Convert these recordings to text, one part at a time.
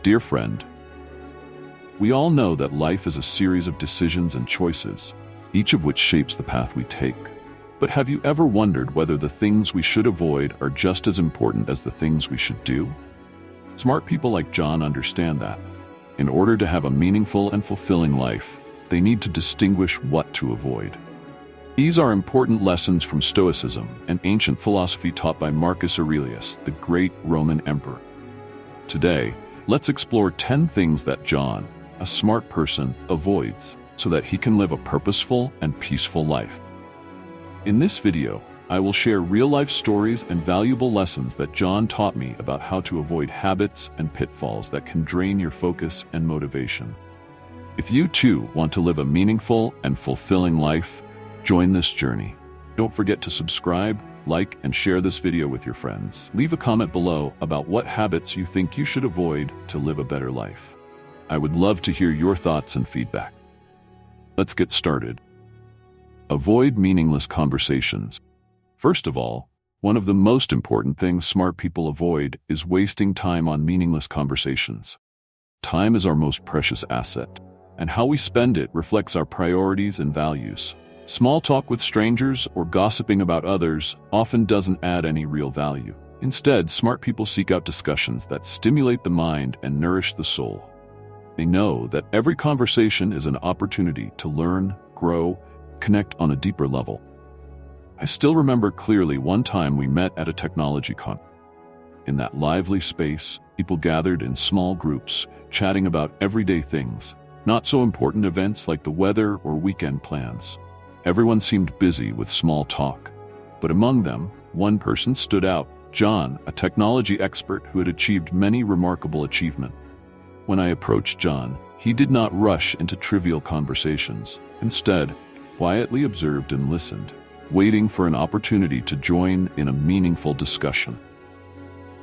Dear friend, we all know that life is a series of decisions and choices, each of which shapes the path we take. But have you ever wondered whether the things we should avoid are just as important as the things we should do? Smart people like John understand that. In order to have a meaningful and fulfilling life, they need to distinguish what to avoid. These are important lessons from Stoicism, an ancient philosophy taught by Marcus Aurelius, the great Roman emperor. Today, let's explore 10 things that John, a smart person, avoids so that he can live a purposeful and peaceful life. In this video, I will share real-life stories and valuable lessons that John taught me about how to avoid habits and pitfalls that can drain your focus and motivation. If you too want to live a meaningful and fulfilling life, join this journey. Don't forget to subscribe, like, and share this video with your friends. Leave a comment below about what habits you think you should avoid to live a better life. I would love to hear your thoughts and feedback. Let's get started. Avoid meaningless conversations. First of all, one of the most important things smart people avoid is wasting time on meaningless conversations. Time is our most precious asset, and how we spend it reflects our priorities and values. Small talk with strangers or gossiping about others often doesn't add any real value. Instead, smart people seek out discussions that stimulate the mind and nourish the soul. They know that every conversation is an opportunity to learn, grow, connect on a deeper level. I still remember clearly one time we met at a technology conference. In that lively space, people gathered in small groups, chatting about everyday things, not so important events like the weather or weekend plans. Everyone seemed busy with small talk, but among them, one person stood out, John, a technology expert who had achieved many remarkable achievements. When I approached John, he did not rush into trivial conversations. Instead, quietly observed and listened, waiting for an opportunity to join in a meaningful discussion.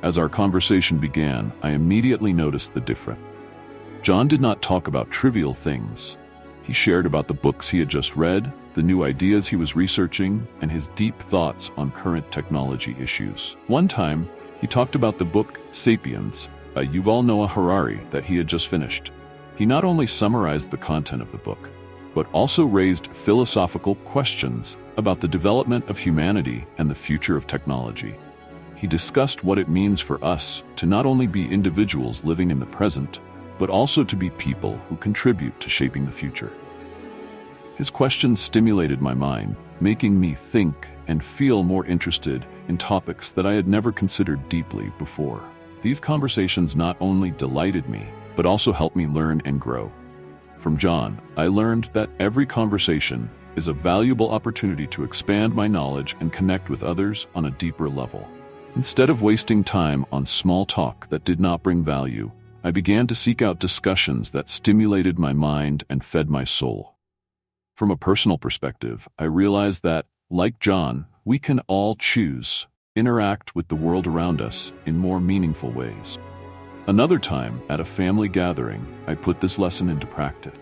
As our conversation began, I immediately noticed the difference. John did not talk about trivial things. He shared about the books he had just read, the new ideas he was researching, and his deep thoughts on current technology issues. One time, he talked about the book *Sapiens* by Yuval Noah Harari that he had just finished. He not only summarized the content of the book, but also raised philosophical questions about the development of humanity and the future of technology. He discussed what it means for us to not only be individuals living in the present, but also to be people who contribute to shaping the future. His questions stimulated my mind, making me think and feel more interested in topics that I had never considered deeply before. These conversations not only delighted me, but also helped me learn and grow. From John, I learned that every conversation is a valuable opportunity to expand my knowledge and connect with others on a deeper level. Instead of wasting time on small talk that did not bring value, I began to seek out discussions that stimulated my mind and fed my soul. From a personal perspective, I realized that, like John, we can all choose to interact with the world around us in more meaningful ways. Another time, at a family gathering, I put this lesson into practice.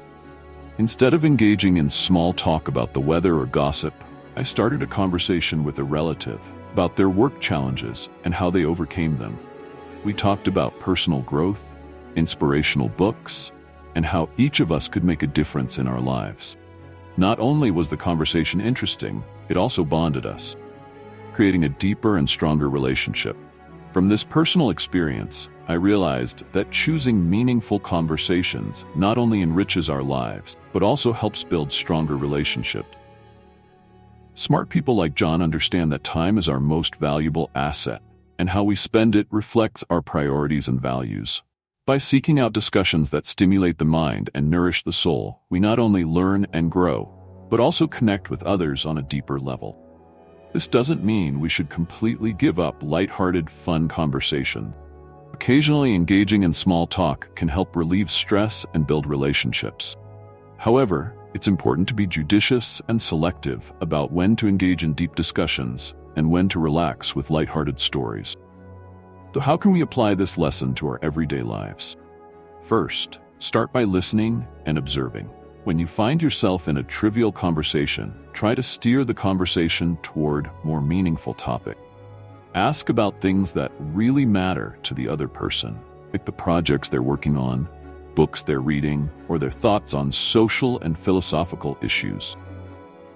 Instead of engaging in small talk about the weather or gossip, I started a conversation with a relative about their work challenges and how they overcame them. We talked about personal growth, inspirational books, and how each of us could make a difference in our lives. Not only was the conversation interesting, it also bonded us, creating a deeper and stronger relationship. From this personal experience, I realized that choosing meaningful conversations not only enriches our lives, but also helps build stronger relationships. Smart people like John understand that time is our most valuable asset, and how we spend it reflects our priorities and values. By seeking out discussions that stimulate the mind and nourish the soul, we not only learn and grow, but also connect with others on a deeper level. This doesn't mean we should completely give up lighthearted, fun conversations. Occasionally engaging in small talk can help relieve stress and build relationships. However, it's important to be judicious and selective about when to engage in deep discussions and when to relax with lighthearted stories. So how can we apply this lesson to our everyday lives? First, start by listening and observing. When you find yourself in a trivial conversation, try to steer the conversation toward more meaningful topics. Ask about things that really matter to the other person. like the projects they're working on, books they're reading, or their thoughts on social and philosophical issues.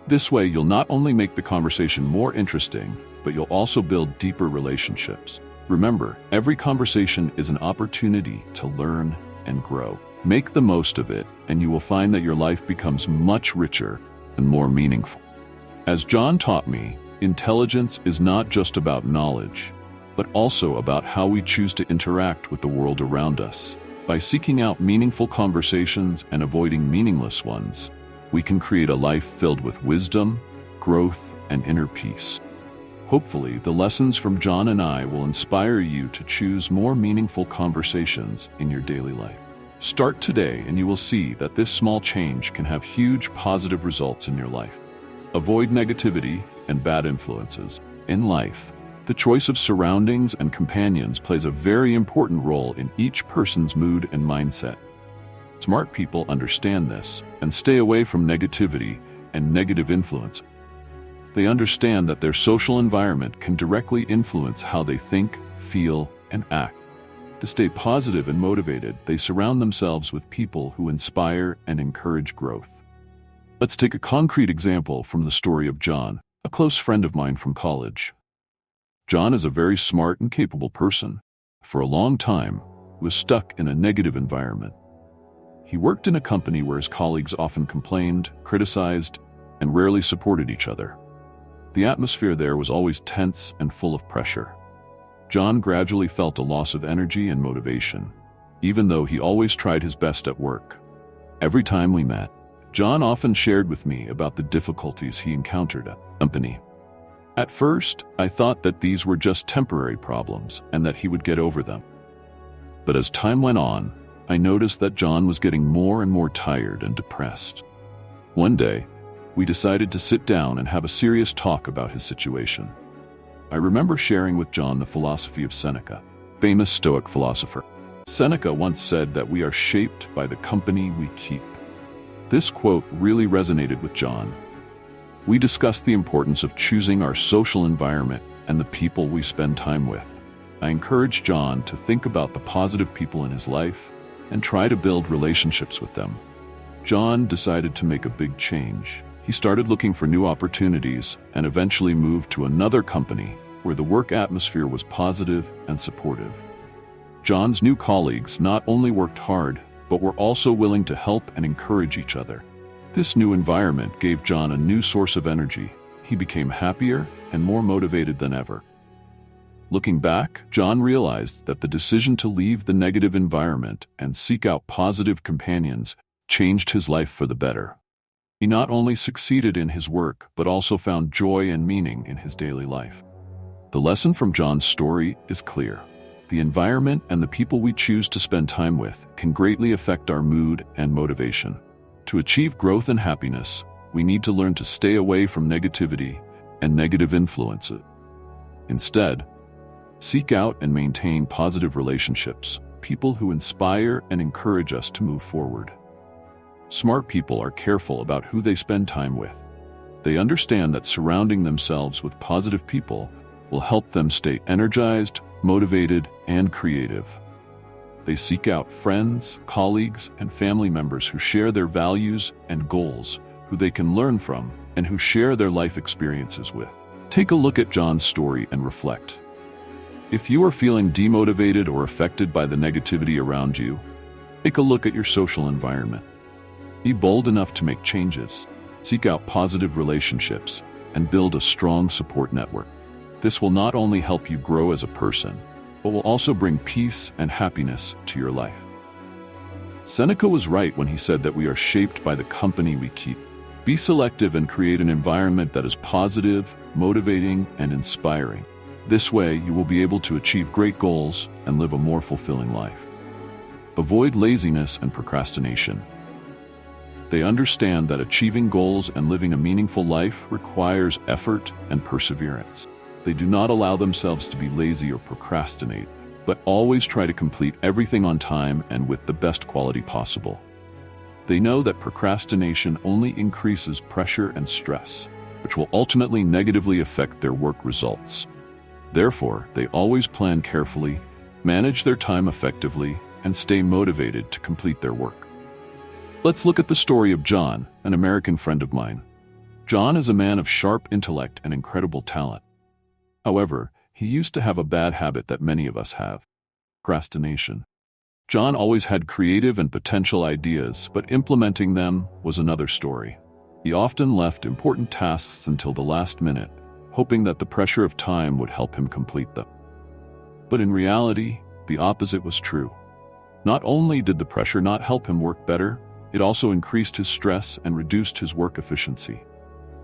This way, you'll not only make the conversation more interesting, but you'll also build deeper relationships. Remember, every conversation is an opportunity to learn and grow. Make the most of it, and you will find that your life becomes much richer and more meaningful. As John taught me, intelligence is not just about knowledge, but also about how we choose to interact with the world around us. By seeking out meaningful conversations and avoiding meaningless ones, we can create a life filled with wisdom, growth, and inner peace. Hopefully, the lessons from John and I will inspire you to choose more meaningful conversations in your daily life. Start today and you will see that this small change can have huge positive results in your life. Avoid negativity and bad influences. In life, the choice of surroundings and companions plays a very important role in each person's mood and mindset. Smart people understand this and stay away from negativity and negative influence. They understand that their social environment can directly influence how they think, feel, and act. To stay positive and motivated, they surround themselves with people who inspire and encourage growth. Let's take a concrete example from the story of John, a close friend of mine from college. John is a very smart and capable person. For a long time, he was stuck in a negative environment. He worked in a company where his colleagues often complained, criticized, and rarely supported each other. The atmosphere there was always tense and full of pressure. John gradually felt a loss of energy and motivation, even though he always tried his best at work. Every time we met, John often shared with me about the difficulties he encountered at the company. At first, I thought that these were just temporary problems and that he would get over them. But as time went on, I noticed that John was getting more and more tired and depressed. One day, we decided to sit down and have a serious talk about his situation. I remember sharing with John the philosophy of Seneca, famous Stoic philosopher. Seneca once said that we are shaped by the company we keep. This quote really resonated with John. We discussed the importance of choosing our social environment and the people we spend time with. I encouraged John to think about the positive people in his life and try to build relationships with them. John decided to make a big change. He started looking for new opportunities and eventually moved to another company where the work atmosphere was positive and supportive. John's new colleagues not only worked hard, but were also willing to help and encourage each other. This new environment gave John a new source of energy. He became happier and more motivated than ever. Looking back, John realized that the decision to leave the negative environment and seek out positive companions changed his life for the better. He not only succeeded in his work, but also found joy and meaning in his daily life. The lesson from John's story is clear. The environment and the people we choose to spend time with can greatly affect our mood and motivation. To achieve growth and happiness, we need to learn to stay away from negativity and negative influences. Instead, seek out and maintain positive relationships, people who inspire and encourage us to move forward. Smart people are careful about who they spend time with. They understand that surrounding themselves with positive people will help them stay energized, motivated, and creative. They seek out friends, colleagues, and family members who share their values and goals, who they can learn from, and who share their life experiences with. Take a look at John's story and reflect. If you are feeling demotivated or affected by the negativity around you, take a look at your social environment. Be bold enough to make changes, seek out positive relationships, and build a strong support network. This will not only help you grow as a person, but will also bring peace and happiness to your life. Seneca was right when he said that we are shaped by the company we keep. Be selective and create an environment that is positive, motivating, and inspiring. This way, you will be able to achieve great goals and live a more fulfilling life. Avoid laziness and procrastination. They understand that achieving goals and living a meaningful life requires effort and perseverance. They do not allow themselves to be lazy or procrastinate, but always try to complete everything on time and with the best quality possible. They know that procrastination only increases pressure and stress, which will ultimately negatively affect their work results. Therefore, they always plan carefully, manage their time effectively, and stay motivated to complete their work. Let's look at the story of John, an American friend of mine. John is a man of sharp intellect and incredible talent. However, he used to have a bad habit that many of us have: procrastination. John always had creative and potential ideas, but implementing them was another story. He often left important tasks until the last minute, hoping that the pressure of time would help him complete them. But in reality, the opposite was true. Not only did the pressure not help him work better, it also increased his stress and reduced his work efficiency.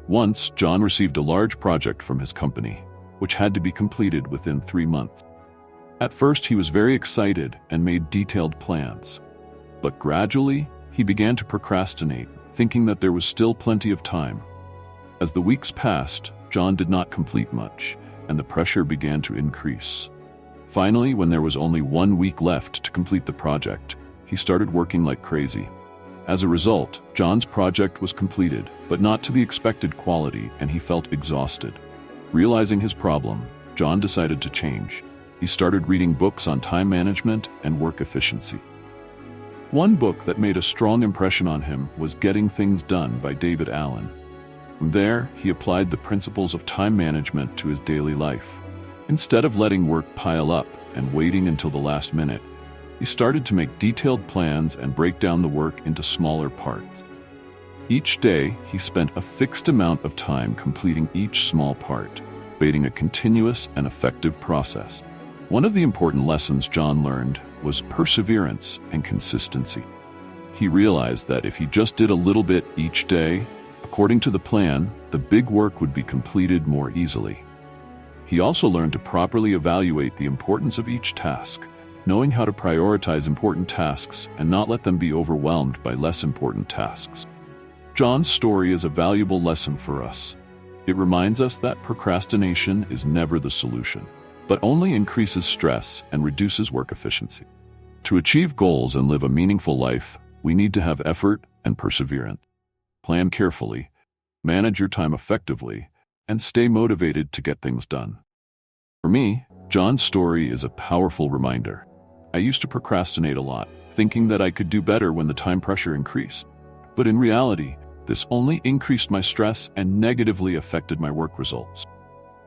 Once, John received a large project from his company, which had to be completed within 3 months. At first, he was very excited and made detailed plans. But gradually, he began to procrastinate, thinking that there was still plenty of time. As the weeks passed, John did not complete much, and the pressure began to increase. Finally, when there was only 1 week left to complete the project, he started working like crazy. As a result, John's project was completed, but not to the expected quality, and he felt exhausted. Realizing his problem, John decided to change. He started reading books on time management and work efficiency. One book that made a strong impression on him was Getting Things Done by David Allen. From there, he applied the principles of time management to his daily life. Instead of letting work pile up and waiting until the last minute, he started to make detailed plans and break down the work into smaller parts. Each day, he spent a fixed amount of time completing each small part, creating a continuous and effective process. One of the important lessons John learned was perseverance and consistency. He realized that if he just did a little bit each day, according to the plan, the big work would be completed more easily. He also learned to properly evaluate the importance of each task, knowing how to prioritize important tasks and not let them be overwhelmed by less important tasks. John's story is a valuable lesson for us. It reminds us that procrastination is never the solution, but only increases stress and reduces work efficiency. To achieve goals and live a meaningful life, we need to have effort and perseverance. Plan carefully, manage your time effectively, and stay motivated to get things done. For me, John's story is a powerful reminder. I used to procrastinate a lot, thinking that I could do better when the time pressure increased. But in reality, this only increased my stress and negatively affected my work results.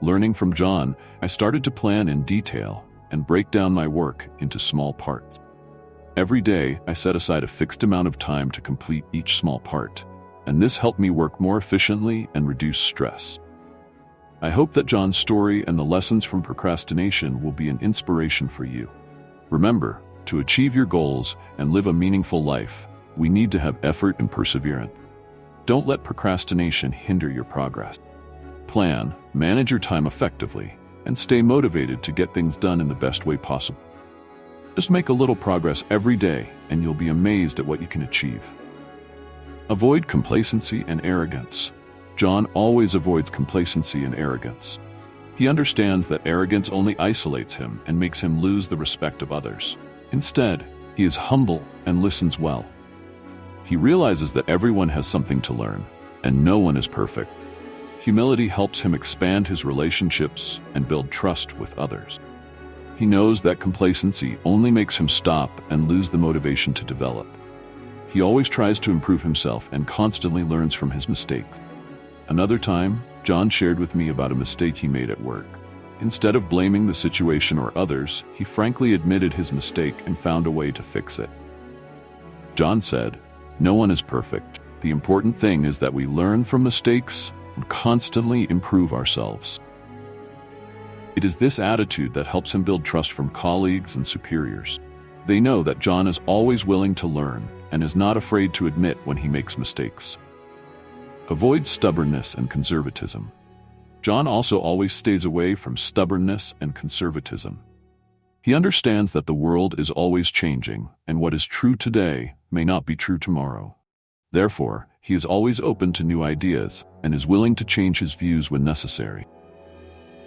Learning from John, I started to plan in detail and break down my work into small parts. Every day, I set aside a fixed amount of time to complete each small part, and this helped me work more efficiently and reduce stress. I hope that John's story and the lessons from procrastination will be an inspiration for you. Remember, to achieve your goals and live a meaningful life, we need to have effort and perseverance. Don't let procrastination hinder your progress. Plan, manage your time effectively, and stay motivated to get things done in the best way possible. Just make a little progress every day, and you'll be amazed at what you can achieve. Avoid complacency and arrogance. John always avoids complacency and arrogance. He understands that arrogance only isolates him and makes him lose the respect of others. Instead, he is humble and listens well. He realizes that everyone has something to learn, and no one is perfect. Humility helps him expand his relationships and build trust with others. He knows that complacency only makes him stop and lose the motivation to develop. He always tries to improve himself and constantly learns from his mistakes. Another time, John shared with me about a mistake he made at work. Instead of blaming the situation or others, he frankly admitted his mistake and found a way to fix it. John said, "No one is perfect. The important thing is that we learn from mistakes and constantly improve ourselves." It is this attitude that helps him build trust from colleagues and superiors. They know that John is always willing to learn and is not afraid to admit when he makes mistakes. Avoid stubbornness and conservatism. John also always stays away from stubbornness and conservatism. He understands that the world is always changing, and what is true today may not be true tomorrow. Therefore, he is always open to new ideas and is willing to change his views when necessary.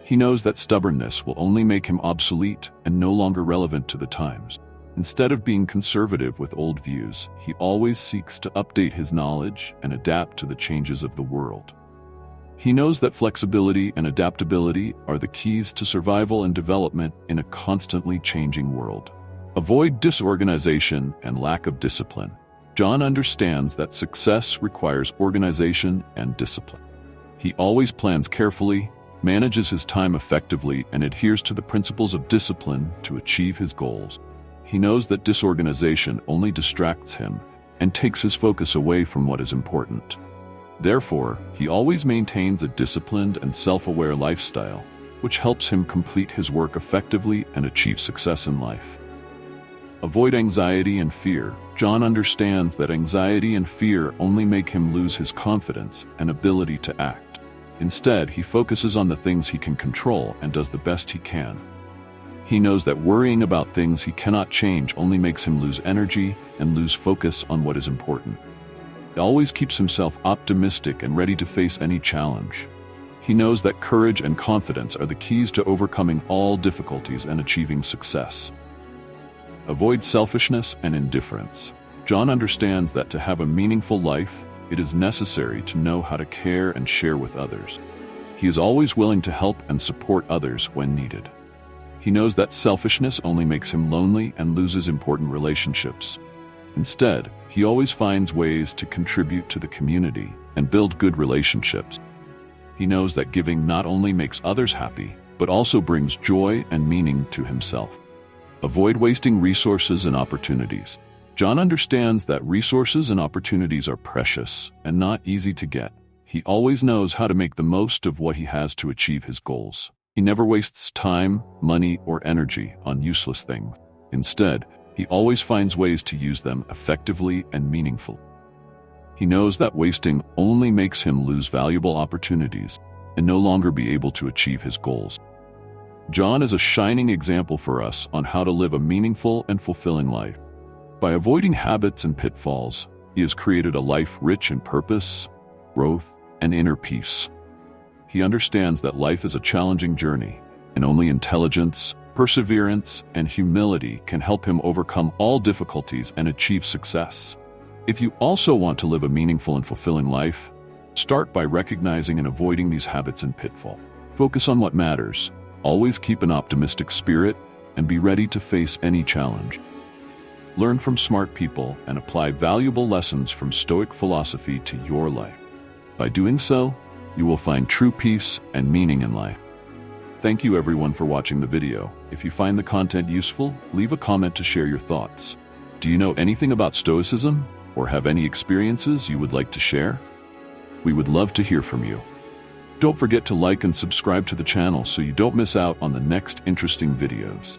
He knows that stubbornness will only make him obsolete and no longer relevant to the times. Instead of being conservative with old views, he always seeks to update his knowledge and adapt to the changes of the world. He knows that flexibility and adaptability are the keys to survival and development in a constantly changing world. Avoid disorganization and lack of discipline. John understands that success requires organization and discipline. He always plans carefully, manages his time effectively, and adheres to the principles of discipline to achieve his goals. He knows that disorganization only distracts him and takes his focus away from what is important. Therefore, he always maintains a disciplined and self-aware lifestyle, which helps him complete his work effectively and achieve success in life. Avoid anxiety and fear. John understands that anxiety and fear only make him lose his confidence and ability to act. Instead, he focuses on the things he can control and does the best he can. He knows that worrying about things he cannot change only makes him lose energy and lose focus on what is important. He always keeps himself optimistic and ready to face any challenge. He knows that courage and confidence are the keys to overcoming all difficulties and achieving success. Avoid selfishness and indifference. John understands that to have a meaningful life, it is necessary to know how to care and share with others. He is always willing to help and support others when needed. He knows that selfishness only makes him lonely and loses important relationships. Instead, he always finds ways to contribute to the community and build good relationships. He knows that giving not only makes others happy, but also brings joy and meaning to himself. Avoid wasting resources and opportunities. John understands that resources and opportunities are precious and not easy to get. He always knows how to make the most of what he has to achieve his goals. He never wastes time, money, or energy on useless things. Instead, he always finds ways to use them effectively and meaningfully. He knows that wasting only makes him lose valuable opportunities and no longer be able to achieve his goals. John is a shining example for us on how to live a meaningful and fulfilling life. By avoiding habits and pitfalls, he has created a life rich in purpose, growth, and inner peace. He understands that life is a challenging journey, and only intelligence, perseverance, and humility can help him overcome all difficulties and achieve success. If you also want to live a meaningful and fulfilling life, start by recognizing and avoiding these habits and pitfalls. Focus on what matters. Always keep an optimistic spirit and be ready to face any challenge. Learn from smart people and apply valuable lessons from Stoic philosophy to your life. By doing so, you will find true peace and meaning in life. Thank you everyone for watching the video. If you find the content useful, leave a comment to share your thoughts. Do you know anything about Stoicism or have any experiences you would like to share? We would love to hear from you. Don't forget to like and subscribe to the channel so you don't miss out on the next interesting videos.